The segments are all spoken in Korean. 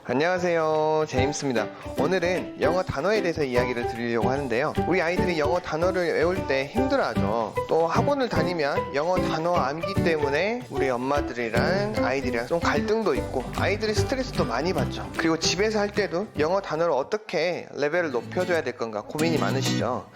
안녕하세요, 제임스입니다. 오늘은 영어 단어에 대해서 이야기를 드리려고 하는데요. 우리 아이들이 영어 단어를 외울 때 힘들어하죠. 또 학원을 다니면 영어 단어 암기 때문에 우리 엄마들이랑 아이들이랑 좀 갈등도 있고 아이들이 스트레스도 많이 받죠. 그리고 집에서 할 때도 영어 단어를 어떻게 레벨을 높여줘야 될 건가 고민이 많으시죠.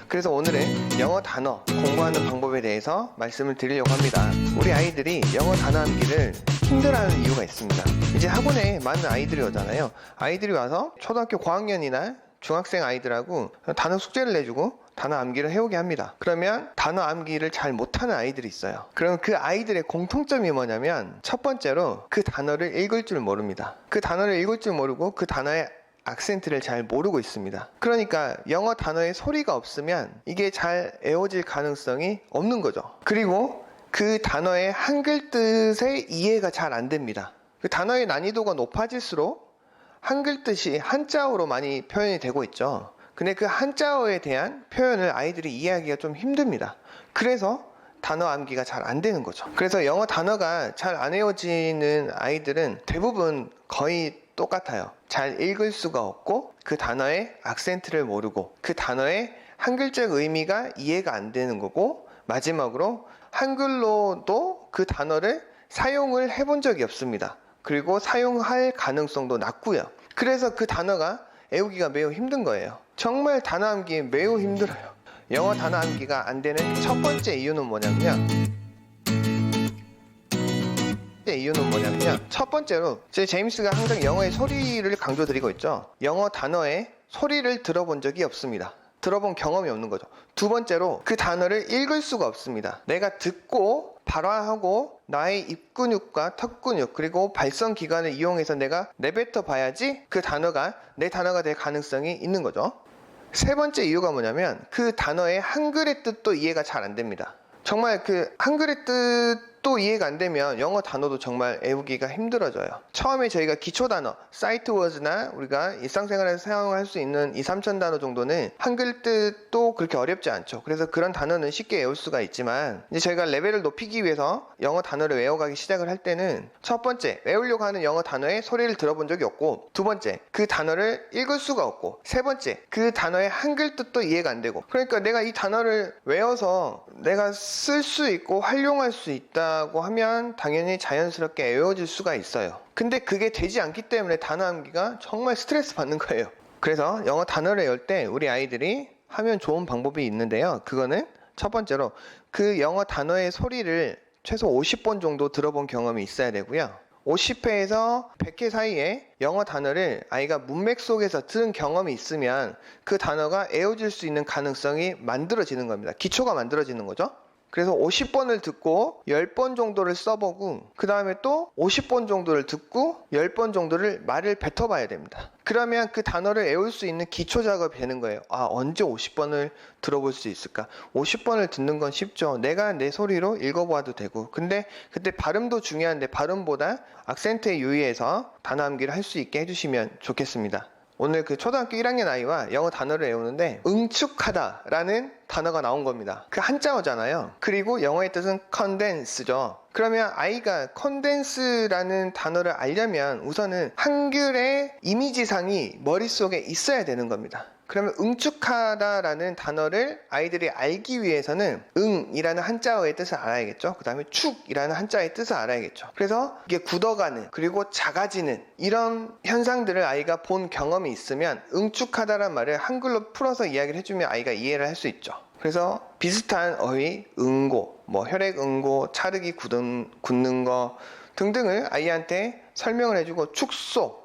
그래서 오늘은 영어 단어 공부하는 방법에 대해서 말씀을 드리려고 합니다. 우리 아이들이 영어 단어 암기를 힘들어하는 이유가 있습니다. 이제 학원에 많은 아이들이 오잖아요. 아이들이 와서 초등학교 고학년이나 중학생 아이들하고 단어 숙제를 내주고 단어 암기를 해오게 합니다. 그러면 단어 암기를 잘 못하는 아이들이 있어요. 그럼 그 아이들의 공통점이 뭐냐면 첫 번째로 그 단어를 읽을 줄 모릅니다. 그 단어를 읽을 줄 모르고 그 단어의 악센트를 잘 모르고 있습니다. 그러니까 영어 단어에 소리가 없으면 이게 잘 외워질 가능성이 없는 거죠. 그리고 그 단어의 한글 뜻의 이해가 잘 안 됩니다. 그 단어의 난이도가 높아질수록 한글 뜻이 한자어로 많이 표현이 되고 있죠. 근데 그 한자어에 대한 표현을 아이들이 이해하기가 좀 힘듭니다. 그래서 단어 암기가 잘 안 되는 거죠. 그래서 영어 단어가 잘 안 외워지는 아이들은 대부분 거의 똑같아요. 잘 읽을 수가 없고 그 단어의 악센트를 모르고 그 단어의 한글적 의미가 이해가 안 되는 거고, 마지막으로 한글로도 그 단어를 사용을 해본 적이 없습니다. 그리고 사용할 가능성도 낮고요. 그래서 그 단어가 외우기가 매우 힘든 거예요. 정말 단어 암기 매우 힘들어요. 영어 단어 암기가 안 되는 첫 번째 이유는 뭐냐면요. 첫 번째로 제임스가 항상 영어의 소리를 강조드리고 있죠. 영어 단어의 소리를 들어본 적이 없습니다. 들어본 경험이 없는 거죠. 두 번째로 그 단어를 읽을 수가 없습니다. 내가 듣고 발화하고 나의 입근육과 턱근육 그리고 발성기관을 이용해서 내가 내뱉어 봐야지 그 단어가 내 단어가 될 가능성이 있는 거죠. 세 번째 이유가 뭐냐면 그 단어의 한글의 뜻도 이해가 잘 안 됩니다. 정말 그 한글의 뜻도 이해가 안 되면 영어 단어도 정말 외우기가 힘들어져요. 처음에 저희가 기초 단어, 사이트 워즈나 우리가 일상생활에서 사용할 수 있는 2, 3천 단어 정도는 한글 뜻도 그렇게 어렵지 않죠. 그래서 그런 단어는 쉽게 외울 수가 있지만 이제 저희가 레벨을 높이기 위해서 영어 단어를 외워가기 시작을 할 때는 첫 번째, 외우려고 하는 영어 단어의 소리를 들어본 적이 없고, 두 번째, 그 단어를 읽을 수가 없고, 세 번째, 그 단어의 한글 뜻도 이해가 안 되고, 그러니까 내가 이 단어를 외워서 내가 쓸 수 있고 활용할 수 있다고 하면 당연히 자연스럽게 외워질 수가 있어요. 근데 그게 되지 않기 때문에 단어 암기가 정말 스트레스 받는 거예요. 그래서 영어 단어를 외울 때 우리 아이들이 하면 좋은 방법이 있는데요. 그거는 첫 번째로 그 영어 단어의 소리를 최소 50번 정도 들어본 경험이 있어야 되고요. 50회에서 100회 사이에 영어 단어를 아이가 문맥 속에서 들은 경험이 있으면 그 단어가 외워질 수 있는 가능성이 만들어지는 겁니다. 기초가 만들어지는 거죠. 그래서 50번을 듣고 10번 정도를 써보고 그 다음에 또 50번 정도를 듣고 10번 정도를 말을 뱉어봐야 됩니다. 그러면 그 단어를 외울 수 있는 기초 작업이 되는 거예요. 아, 언제 50번을 들어볼 수 있을까? 50번을 듣는 건 쉽죠. 내가 내 소리로 읽어봐도 되고. 근데 그때 발음도 중요한데 발음보다 악센트에 유의해서 단어 암기를 할 수 있게 해주시면 좋겠습니다. 오늘 그 초등학교 1학년 아이와 영어 단어를 외우는데 응축하다 라는 단어가 나온 겁니다. 그 한자어잖아요. 그리고 영어의 뜻은 condense죠. 그러면 아이가 condense라는 단어를 알려면 우선은 한글의 이미지상이 머릿속에 있어야 되는 겁니다. 그러면 응축하다라는 단어를 아이들이 알기 위해서는 응이라는 한자어의 뜻을 알아야겠죠. 그 다음에 축이라는 한자의 뜻을 알아야겠죠. 그래서 이게 굳어가는 그리고 작아지는 이런 현상들을 아이가 본 경험이 있으면 응축하다란 말을 한글로 풀어서 이야기를 해주면 아이가 이해를 할 수 있죠. 그래서 비슷한 어휘, 응고, 혈액 응고, 차르기 굳는 거 등등을 아이한테 설명을 해주고 축소,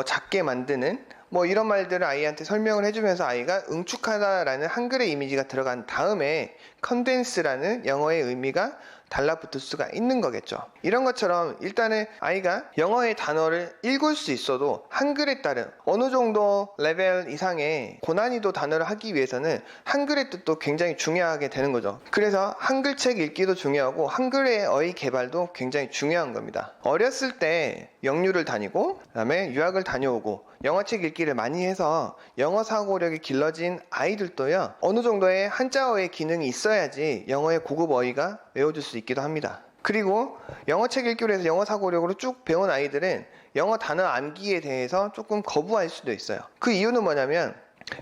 작게 만드는 이런 말들을 아이한테 설명을 해주면서 아이가 응축하다라는 한글의 이미지가 들어간 다음에 컨덴스라는 영어의 의미가 달라붙을 수가 있는 거겠죠. 이런 것처럼 일단은 아이가 영어의 단어를 읽을 수 있어도 한글에 따른 어느 정도 레벨 이상의 고난이도 단어를 하기 위해서는 한글의 뜻도 굉장히 중요하게 되는 거죠. 그래서 한글책 읽기도 중요하고 한글의 어휘 개발도 굉장히 중요한 겁니다. 어렸을 때 영유를 다니고 그다음에 유학을 다녀오고 영어책 읽기를 많이 해서 영어 사고력이 길러진 아이들도요, 어느 정도의 한자어의 기능이 있어야지 영어의 고급 어휘가 외워질 수 있기도 합니다. 그리고 영어책 읽기로 해서 영어 사고력으로 쭉 배운 아이들은 영어 단어 암기에 대해서 조금 거부할 수도 있어요. 그 이유는 뭐냐면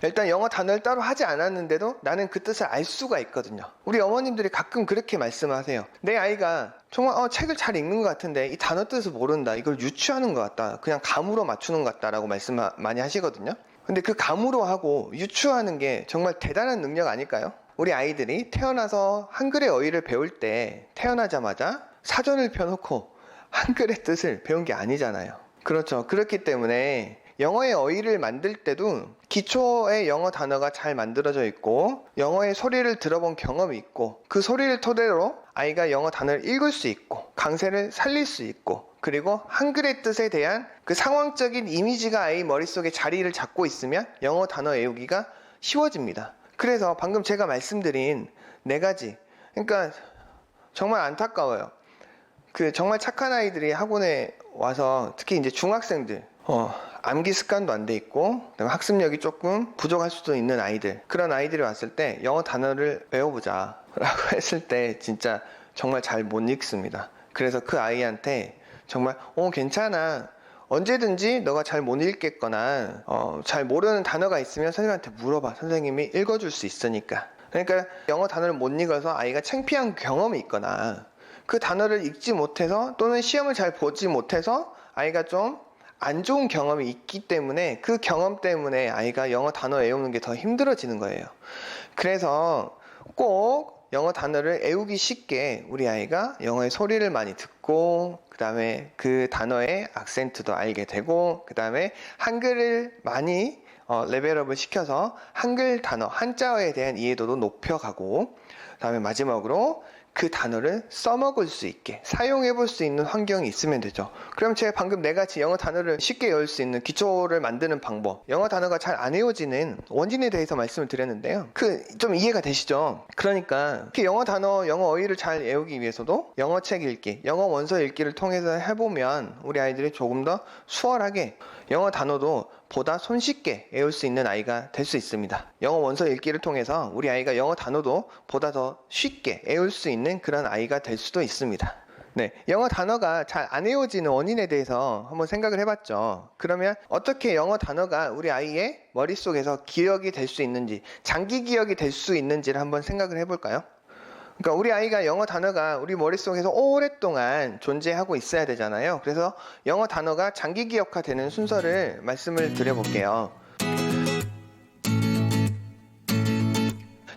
일단 영어 단어를 따로 하지 않았는데도 나는 그 뜻을 알 수가 있거든요. 우리 어머님들이 가끔 그렇게 말씀하세요. 내 아이가 정말 책을 잘 읽는 것 같은데 이 단어 뜻을 모른다. 이걸 유추하는 것 같다. 그냥 감으로 맞추는 것 같다라고 말씀 많이 하시거든요. 근데 그 감으로 하고 유추하는 게 정말 대단한 능력 아닐까요? 우리 아이들이 태어나서 한글의 어휘를 배울 때 태어나자마자 사전을 펴놓고 한글의 뜻을 배운 게 아니잖아요. 그렇죠. 그렇기 때문에 영어의 어휘를 만들 때도 기초의 영어 단어가 잘 만들어져 있고 영어의 소리를 들어본 경험이 있고 그 소리를 토대로 아이가 영어 단어를 읽을 수 있고 강세를 살릴 수 있고 그리고 한글의 뜻에 대한 그 상황적인 이미지가 아이 머릿속에 자리를 잡고 있으면 영어 단어 외우기가 쉬워집니다. 그래서 방금 제가 말씀드린 4가지, 그러니까 정말 안타까워요. 그 정말 착한 아이들이 학원에 와서 특히 이제 중학생들 암기 습관도 안 돼 있고 학습력이 조금 부족할 수도 있는 아이들, 그런 아이들이 왔을 때 영어 단어를 외워보자 라고 했을 때 진짜 정말 잘 못 읽습니다. 그래서 그 아이한테 정말 괜찮아, 언제든지 너가 잘 못 읽겠거나 잘 모르는 단어가 있으면 선생님한테 물어봐. 선생님이 읽어줄 수 있으니까. 그러니까 영어 단어를 못 읽어서 아이가 창피한 경험이 있거나 그 단어를 읽지 못해서 또는 시험을 잘 보지 못해서 아이가 좀 안 좋은 경험이 있기 때문에 그 경험 때문에 아이가 영어 단어 외우는 게 더 힘들어지는 거예요. 그래서 꼭 영어 단어를 외우기 쉽게 우리 아이가 영어의 소리를 많이 듣고 그 다음에 그 단어의 악센트도 알게 되고 그 다음에 한글을 많이 레벨업을 시켜서 한글 단어 한자어에 대한 이해도도 높여가고 그 다음에 마지막으로 그 단어를 써먹을 수 있게 사용해 볼 수 있는 환경이 있으면 되죠. 그럼 제가 방금 4가지 영어 단어를 쉽게 외울 수 있는 기초를 만드는 방법, 영어 단어가 잘 안 외워지는 원인에 대해서 말씀을 드렸는데요. 좀 이해가 되시죠? 그러니까 영어 단어, 영어 어휘를 잘 외우기 위해서도 영어 책 읽기, 영어 원서 읽기를 통해서 해보면 우리 아이들이 조금 더 수월하게 영어 단어도 보다 손쉽게 외울 수 있는 아이가 될 수 있습니다. 영어 원서 읽기를 통해서 우리 아이가 영어 단어도 보다 더 쉽게 외울 수 있는 그런 아이가 될 수도 있습니다. 네, 영어 단어가 잘 안 외워지는 원인에 대해서 한번 생각을 해봤죠. 그러면 어떻게 영어 단어가 우리 아이의 머릿속에서 기억이 될 수 있는지, 장기 기억이 될 수 있는지를 한번 생각을 해볼까요? 그러니까 우리 아이가 영어 단어가 우리 머릿속에서 오랫동안 존재하고 있어야 되잖아요. 그래서 영어 단어가 장기 기억화되는 순서를 말씀을 드려볼게요.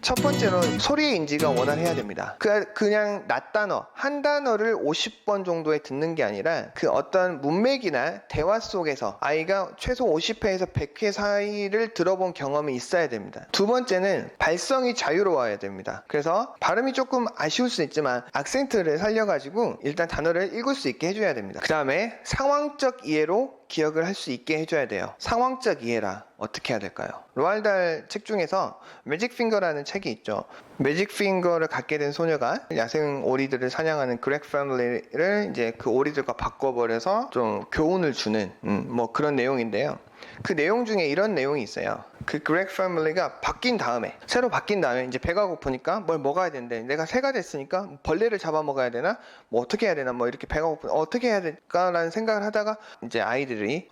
첫 번째로는 소리의 인지가 원활해야 됩니다. 그냥 낱단어, 한 단어를 50번 정도에 듣는 게 아니라 그 어떤 문맥이나 대화 속에서 아이가 최소 50회에서 100회 사이를 들어본 경험이 있어야 됩니다. 두 번째는 발성이 자유로워야 됩니다. 그래서 발음이 조금 아쉬울 수 있지만 악센트를 살려가지고 일단 단어를 읽을 수 있게 해줘야 됩니다. 그 다음에 상황적 이해로 기억을 할 수 있게 해줘야 돼요. 상황적 이해라 어떻게 해야 될까요? 로알달 책 중에서 매직 핑거라는 책이 있죠. 매직 핑거를 갖게 된 소녀가 야생 오리들을 사냥하는 그렉 패밀리를 이제 그 오리들과 바꿔버려서 좀 교훈을 주는 뭐 그런 내용인데요. 그 내용 중에 이런 내용이 있어요. 그 그렉 패밀리가 새로 바뀐 다음에 이제 배가 고프니까 뭘 먹어야 되는데 내가 새가 됐으니까 벌레를 잡아먹어야 되나? 뭐 어떻게 해야 되나? 뭐 이렇게 배가 고프면 어떻게 해야 될까라는 생각을 하다가 이제 아이들이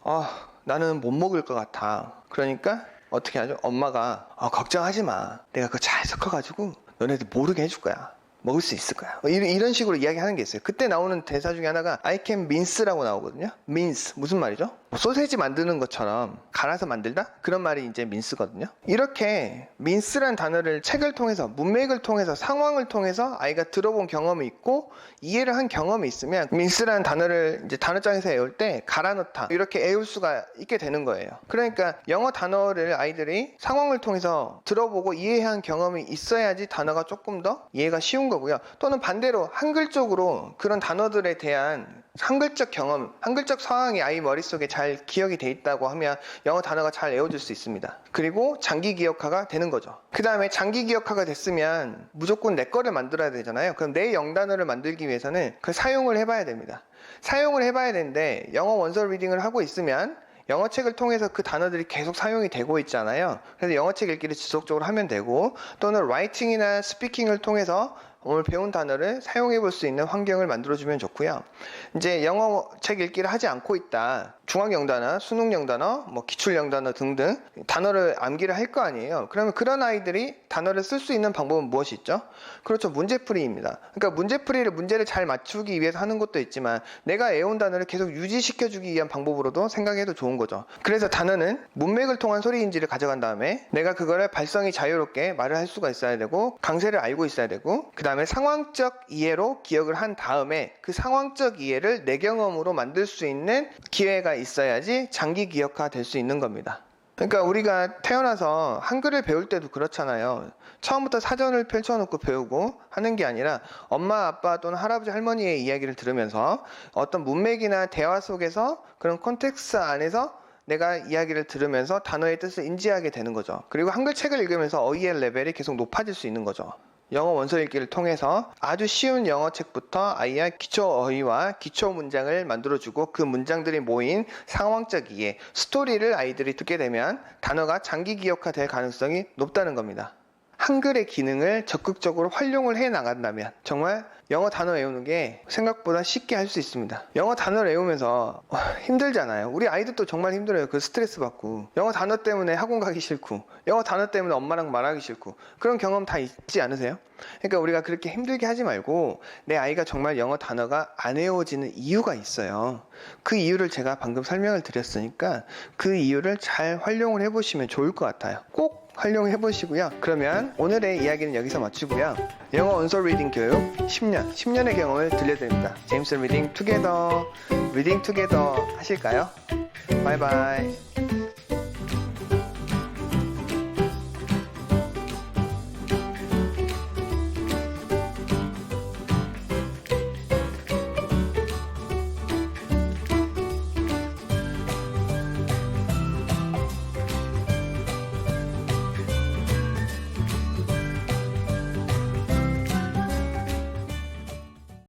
나는 못 먹을 것 같아. 그러니까 어떻게 하죠? 엄마가 걱정하지 마. 내가 그거 잘 섞어가지고 너네들 모르게 해줄 거야. 먹을 수 있을 거야. 이런 식으로 이야기하는 게 있어요. 그때 나오는 대사 중에 하나가 I can mince라고 나오거든요. mince 무슨 말이죠? 소세지 만드는 것처럼 갈아서 만들다? 그런 말이 이제 mince거든요. 이렇게 mince란 단어를 책을 통해서 문맥을 통해서 상황을 통해서 아이가 들어본 경험이 있고 이해를 한 경험이 있으면 mince란 단어를 이제 단어장에서 외울 때 갈아 넣다 이렇게 외울 수가 있게 되는 거예요. 그러니까 영어 단어를 아이들이 상황을 통해서 들어보고 이해한 경험이 있어야지 단어가 조금 더 이해가 쉬운 거고요. 또는 반대로 한글적으로 그런 단어들에 대한 한글적 경험, 한글적 상황이 아이 머릿속에 잘 기억이 돼 있다고 하면 영어 단어가 잘 외워질 수 있습니다. 그리고 장기 기억화가 되는 거죠. 그 다음에 장기 기억화가 됐으면 무조건 내 거를 만들어야 되잖아요. 그럼 내 영단어를 만들기 위해서는 그 사용을 해봐야 됩니다. 사용을 해봐야 되는데 영어 원서 리딩을 하고 있으면 영어 책을 통해서 그 단어들이 계속 사용이 되고 있잖아요. 그래서 영어 책 읽기를 지속적으로 하면 되고 또는 라이팅이나 스피킹을 통해서 오늘 배운 단어를 사용해 볼 수 있는 환경을 만들어주면 좋고요. 이제 영어 책 읽기를 하지 않고 있다. 중학 영단어, 수능 영단어, 기출 영단어 등등 단어를 암기를 할 거 아니에요. 그러면 그런 아이들이 단어를 쓸 수 있는 방법은 무엇이 있죠? 그렇죠. 문제풀이입니다. 그러니까 문제풀이를 문제를 잘 맞추기 위해서 하는 것도 있지만 내가 외운 단어를 계속 유지시켜주기 위한 방법으로도 생각해도 좋은 거죠. 그래서 단어는 문맥을 통한 소리인지를 가져간 다음에 내가 그거를 발성이 자유롭게 말을 할 수가 있어야 되고 강세를 알고 있어야 되고 그 다음에 상황적 이해로 기억을 한 다음에 그 상황적 이해를 내 경험으로 만들 수 있는 기회가 있어야지 장기 기억화 될 수 있는 겁니다. 그러니까 우리가 태어나서 한글을 배울 때도 그렇잖아요. 처음부터 사전을 펼쳐놓고 배우고 하는 게 아니라 엄마, 아빠 또는 할아버지, 할머니의 이야기를 들으면서 어떤 문맥이나 대화 속에서 그런 콘텍스트 안에서 내가 이야기를 들으면서 단어의 뜻을 인지하게 되는 거죠. 그리고 한글 책을 읽으면서 어휘의 레벨이 계속 높아질 수 있는 거죠. 영어 원서 읽기를 통해서 아주 쉬운 영어 책부터 아이의 기초 어휘와 기초 문장을 만들어주고 그 문장들이 모인 상황적 이해, 스토리를 아이들이 듣게 되면 단어가 장기 기억화 될 가능성이 높다는 겁니다. 한글의 기능을 적극적으로 활용을 해 나간다면 정말 영어 단어 외우는 게 생각보다 쉽게 할 수 있습니다. 영어 단어를 외우면서 힘들잖아요. 우리 아이들도 정말 힘들어요. 그 스트레스 받고 영어 단어 때문에 학원 가기 싫고 영어 단어 때문에 엄마랑 말하기 싫고 그런 경험 다 있지 않으세요? 그러니까 우리가 그렇게 힘들게 하지 말고 내 아이가 정말 영어 단어가 안 외워지는 이유가 있어요. 그 이유를 제가 방금 설명을 드렸으니까 그 이유를 잘 활용을 해보시면 좋을 것 같아요. 꼭 활용해 보시고요. 그러면 오늘의 이야기는 여기서 마치고요. 영어 원서 리딩 교육 10년의 경험을 들려드립니다. 제임스 리딩 투게더 하실까요? 바이바이.